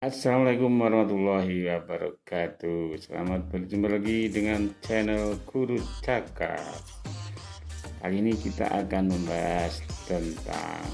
Assalamualaikum warahmatullahi wabarakatuh. Selamat berjumpa lagi dengan channel Guru Cakap. Kali ini kita akan membahas tentang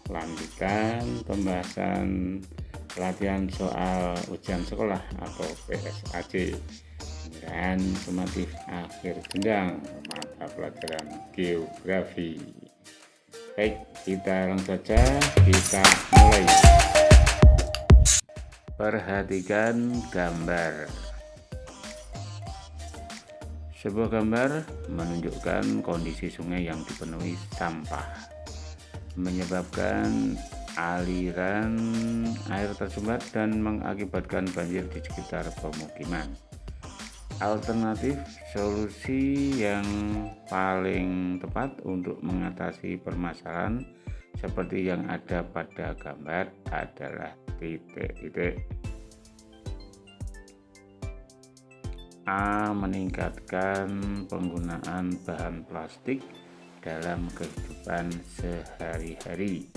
lanjutan pembahasan latihan soal ujian sekolah atau PSAJ dan sumatif akhir jenjang mata pelajaran geografi. Baik, kita langsung saja kita mulai. Perhatikan gambar. Sebuah gambar menunjukkan kondisi sungai yang dipenuhi sampah, menyebabkan aliran air tersumbat dan mengakibatkan banjir di sekitar pemukiman. Alternatif solusi yang paling tepat untuk mengatasi permasalahan seperti yang ada pada gambar adalah titik-titik. A. Meningkatkan penggunaan bahan plastik dalam kehidupan sehari-hari.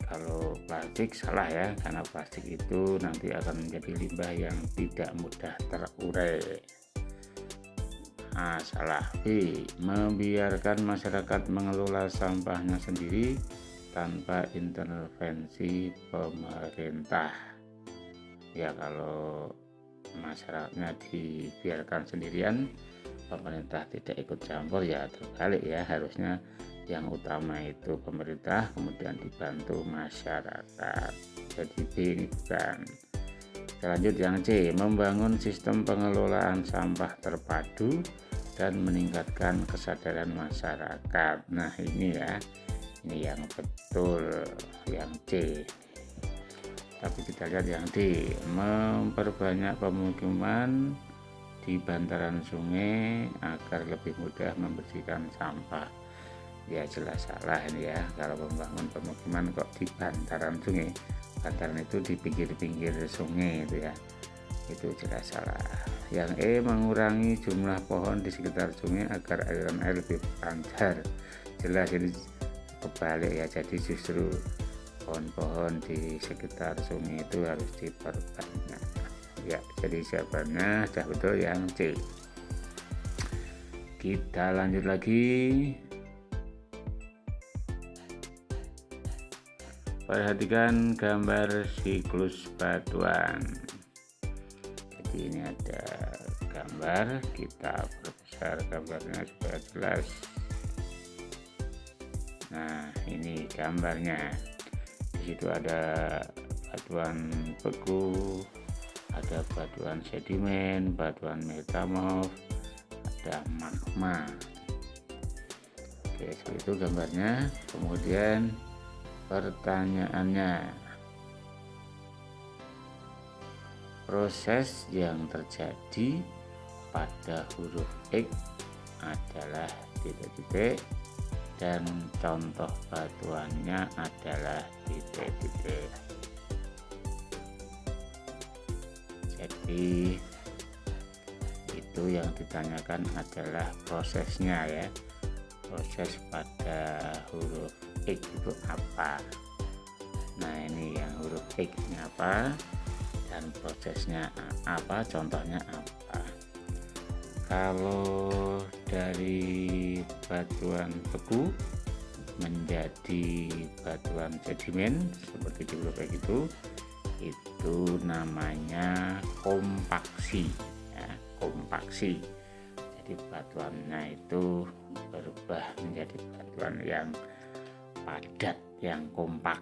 Kalau plastik salah ya, karena plastik itu nanti akan menjadi limbah yang tidak mudah terurai. A. Salah. B. Membiarkan masyarakat mengelola sampahnya sendiri tanpa intervensi pemerintah. Ya, kalau masyarakatnya dibiarkan sendirian, pemerintah tidak ikut campur, ya terbalik ya, harusnya yang utama itu pemerintah, kemudian dibantu masyarakat. Jadi B ini bukan. Lanjut yang C. Membangun sistem pengelolaan sampah terpadu dan meningkatkan kesadaran masyarakat. Nah ini ya, ini yang betul, yang C. Tapi kita lihat yang D. Memperbanyak pemukiman di bantaran sungai agar lebih mudah membersihkan sampah. Ya jelas salah ini ya, kalau membangun pemukiman kok di bantaran sungai. Bantaran itu di pinggir-pinggir sungai itu ya, itu jelas salah. Yang E. Mengurangi jumlah pohon di sekitar sungai agar aliran air lebih lancar. Jelas ini kebalik ya, jadi justru pohon-pohon di sekitar sungai itu harus diperbanyak ya. Jadi jawabannya sudah betul yang C. Kita lanjut lagi. Perhatikan gambar siklus batuan. Jadi ini ada gambar, kita perbesar gambarnya supaya jelas. Nah ini gambarnya. Di situ ada batuan beku, ada batuan sedimen, batuan metamorf, ada magma. Oke, seperti itu gambarnya. Kemudian pertanyaannya, proses yang terjadi pada huruf X adalah titik-titik dan contoh batuannya adalah titik-titik. Jadi itu yang ditanyakan adalah prosesnya ya. Proses pada huruf X itu apa? Nah ini yang huruf X ini apa dan prosesnya apa, contohnya apa. Kalau dari batuan beku menjadi batuan sedimen seperti di huruf X itu namanya kompaksi ya, kompaksi. Jadi batuannya itu berubah menjadi batuan yang padat, yang kompak.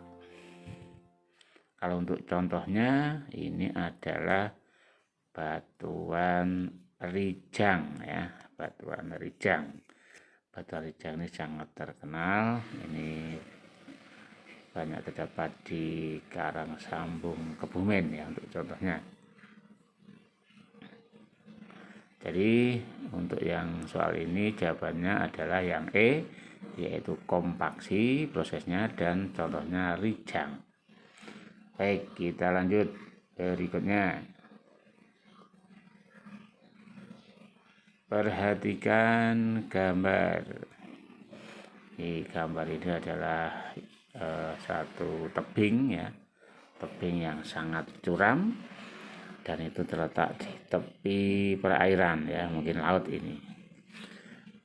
Kalau untuk contohnya ini adalah batuan rijang ya, batuan rijang. Batuan rijang ini sangat terkenal, ini banyak terdapat di Karang Sambung Kebumen ya untuk contohnya. Jadi untuk yang soal ini jawabannya adalah yang E, yaitu kompaksi prosesnya dan contohnya rijang. Baik, kita lanjut berikutnya. Perhatikan gambar. Gambar ini adalah satu tebing ya, tebing yang sangat curam dan itu terletak di tepi perairan, ya, mungkin laut ini.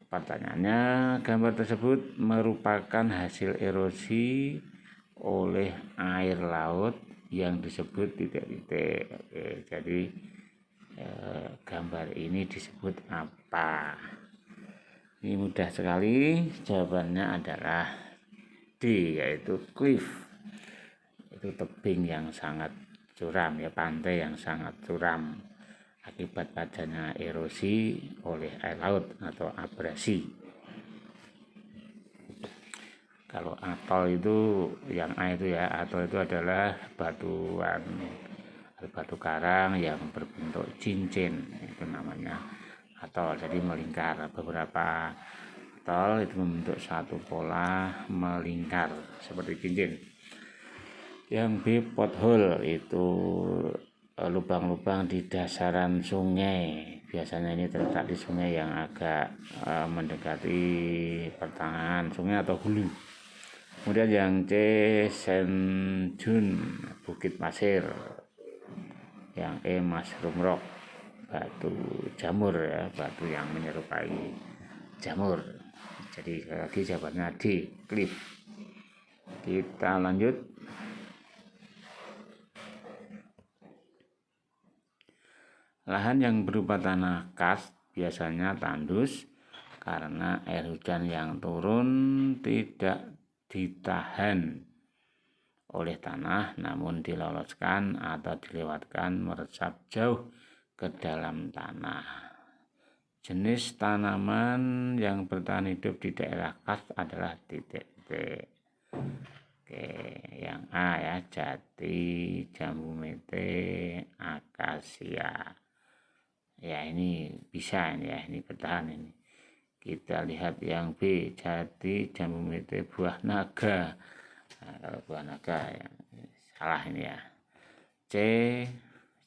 Pertanyaannya, gambar tersebut merupakan hasil erosi oleh air laut yang disebut titik-titik. Oke, jadi gambar ini disebut apa? Ini mudah sekali, jawabannya adalah D, yaitu cliff. Itu tebing yang sangat curam, ya, pantai yang sangat curam akibat adanya erosi oleh air laut atau abrasi. Kalau atol itu yang A itu, ya, atol itu adalah batu karang yang berbentuk cincin, itu namanya atol, jadi melingkar. Beberapa atol itu membentuk satu pola melingkar seperti cincin. Yang B, pothole, itu lubang-lubang di dasaran sungai. Biasanya ini terletak di sungai yang agak mendekati pertengahan sungai atau hulu. Kemudian yang C, sand dune, bukit pasir. Yang E, mushroom rock, batu jamur, ya, batu yang menyerupai jamur. Jadi lagi jawabannya D, cliff. Kita lanjut. Lahan yang berupa tanah karst biasanya tandus karena air hujan yang turun tidak ditahan oleh tanah, namun diloloskan atau dilewatkan meresap jauh ke dalam tanah. Jenis tanaman yang bertahan hidup di daerah karst adalah titik-titik. Oke, yang A, ya, jati, jambu mete, akasia. Ya, ini bisa ini, ya, ini bertahan ini. Kita lihat yang B, jati, jambu mete, buah naga. Nah, kalau buah naga, ya, salah ini, ya. C,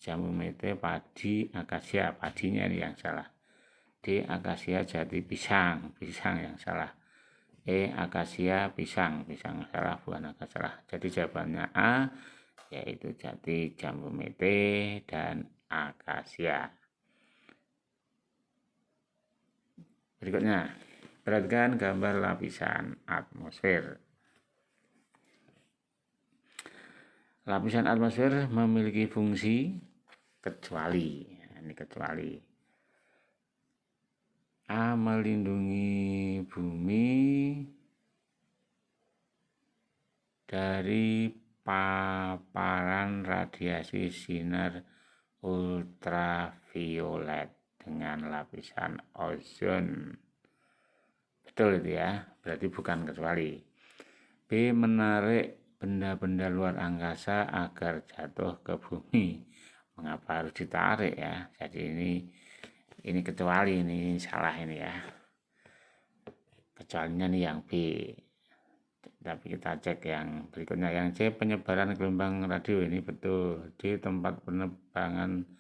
jambu mete, padi, akasia, padinya ini yang salah. D, akasia, jati, pisang yang salah. E, akasia, pisang salah, buah naga salah. Jadi jawabannya A, yaitu jati, jambu mete, dan akasia. Berikutnya, perhatikan gambar lapisan atmosfer. Lapisan atmosfer memiliki fungsi kecuali. Ini kecuali. A, melindungi bumi dari paparan radiasi sinar ultraviolet dengan lapisan ozon. Betul itu, ya, berarti bukan kecuali. B, menarik benda-benda luar angkasa agar jatuh ke bumi. Mengapa harus ditarik, ya? Jadi ini kecuali, ini salah ini, ya. Kecualinya nih yang B. Tapi kita cek yang berikutnya. Yang C, penyebaran gelombang radio, ini betul. D, tempat penerbangan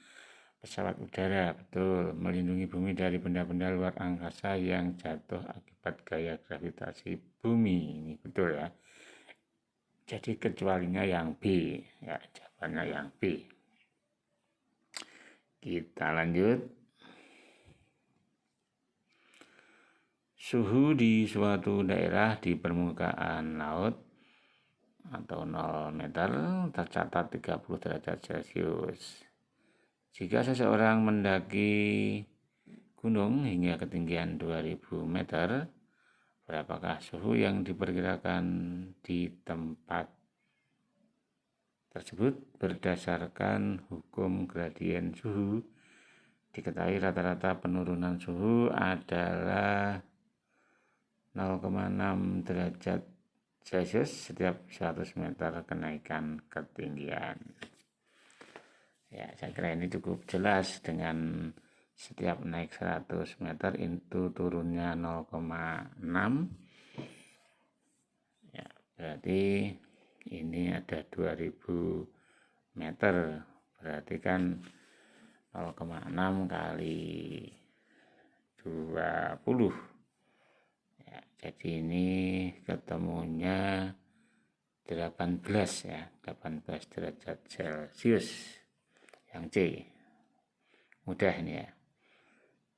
pesawat udara, betul. Melindungi bumi dari benda-benda luar angkasa yang jatuh akibat gaya gravitasi bumi, ini betul, ya. Jadi kecualinya yang B, ya, jawabannya yang B. Kita lanjut. Suhu di suatu daerah di permukaan laut atau 0 meter tercatat 30 derajat Celcius. Jika seseorang mendaki gunung hingga ketinggian 2000 meter, berapakah suhu yang diperkirakan di tempat tersebut? Berdasarkan hukum gradien suhu, diketahui rata-rata penurunan suhu adalah 0,6 derajat Celcius setiap 100 meter kenaikan ketinggian. Ya, saya kira ini cukup jelas. Dengan setiap naik 100 meter itu turunnya 0,6. Ya, berarti ini ada 2000 meter. Berarti kan 0,6 kali 20. Ya, jadi ini ketemunya 18 ya, 18 derajat Celcius yang C. Mudah ini ya.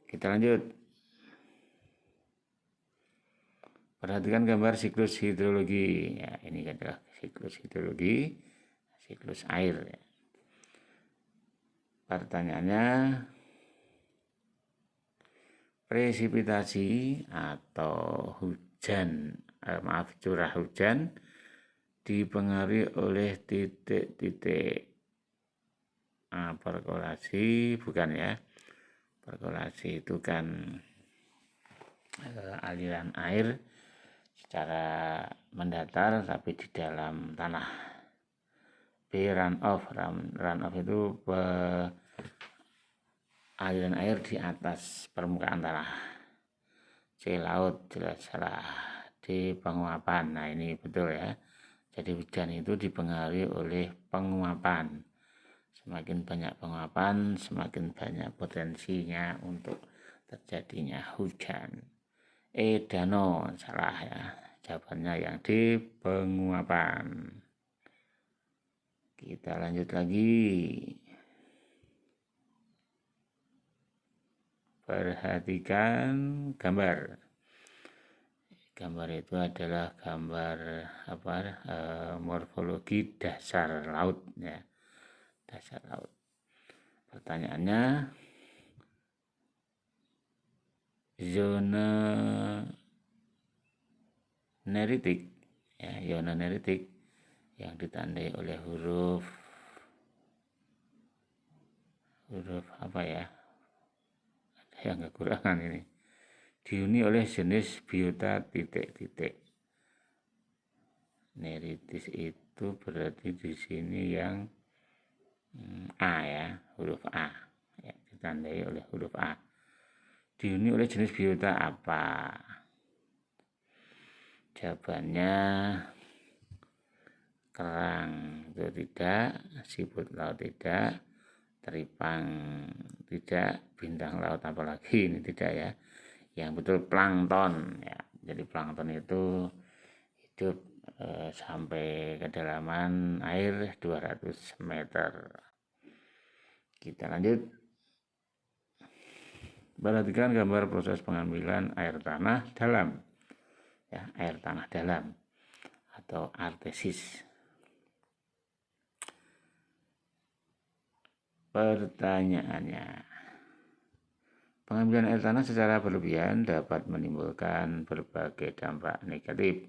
Kita lanjut. Perhatikan gambar siklus hidrologi. Ya, ini adalah siklus hidrologi, siklus air ya. Pertanyaannya, presipitasi atau hujan, curah hujan dipengaruhi oleh titik-titik perkolasi, bukan ya. Perkolasi itu kan aliran air secara mendatar tapi di dalam tanah. B. Runoff itu aliran air di atas permukaan tanah. C. Laut, jelas salah. D. Penguapan. Nah ini betul ya. Jadi hujan itu dipengaruhi oleh penguapan. Semakin banyak penguapan, semakin banyak potensinya untuk terjadinya hujan. E. Danau, salah ya. Jawabannya yang D. Penguapan. Kita lanjut lagi. Perhatikan gambar. Gambar itu adalah gambar morfologi dasar laut ya. Dasar laut. Pertanyaannya, zona neritik ya, zona neritik yang ditandai oleh huruf apa ya? Ada yang kekurangan ini. Dihuni oleh jenis biota titik-titik. Neritis itu berarti di sini yang A ya, huruf A ya, ditandai oleh huruf A. Dihuni oleh jenis biota apa? Jawabannya kerang itu tidak, siput laut tidak, teripang tidak, bintang laut apalagi ini tidak ya. Yang betul plankton ya. Jadi plankton itu hidup sampai kedalaman air 200 meter. Kita lanjut. Perhatikan gambar proses pengambilan air tanah dalam ya, air tanah dalam atau artesis. Pertanyaannya, pengambilan air tanah secara berlebihan dapat menimbulkan berbagai dampak negatif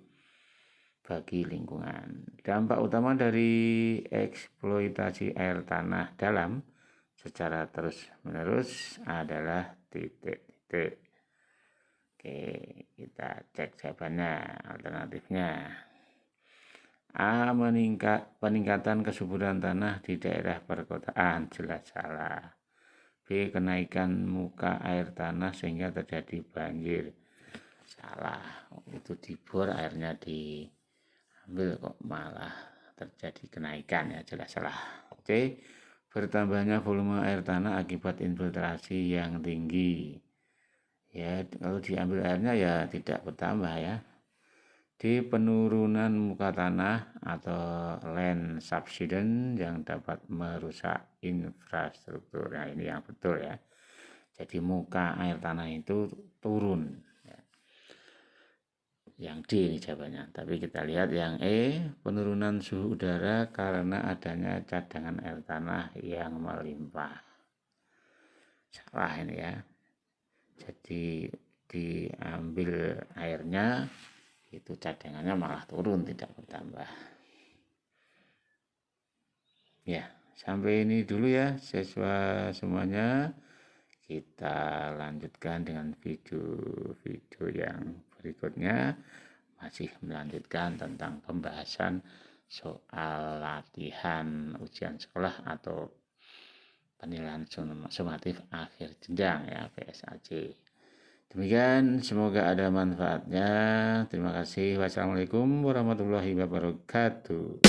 bagi lingkungan. Dampak utama dari eksploitasi air tanah dalam secara terus-menerus adalah titik-titik. Oke, kita cek jawabannya, alternatifnya. A. Peningkatan kesuburan tanah di daerah perkotaan, jelas salah. B. Kenaikan muka air tanah sehingga terjadi banjir, salah. Itu dibor airnya diambil kok malah terjadi kenaikan ya, jelas salah. C. Bertambahnya volume air tanah akibat infiltrasi yang tinggi. Ya, kalau diambil airnya ya tidak bertambah ya. D. Penurunan muka tanah atau land subsidence yang dapat merusak infrastruktur. Nah ini yang betul ya. Jadi muka air tanah itu turun ya. Yang D ini jawabannya. Tapi kita lihat yang E, penurunan suhu udara karena adanya cadangan air tanah yang melimpah. Salah ini ya. Jadi diambil airnya, itu cadangannya malah turun, tidak bertambah. Ya, sampai ini dulu ya siswa semuanya. Kita lanjutkan dengan video yang berikutnya, masih melanjutkan tentang pembahasan soal latihan ujian sekolah atau penilaian sumatif akhir jenjang ya, PSAJ. Demikian, semoga ada manfaatnya. Terima kasih. Wassalamualaikum warahmatullahi wabarakatuh.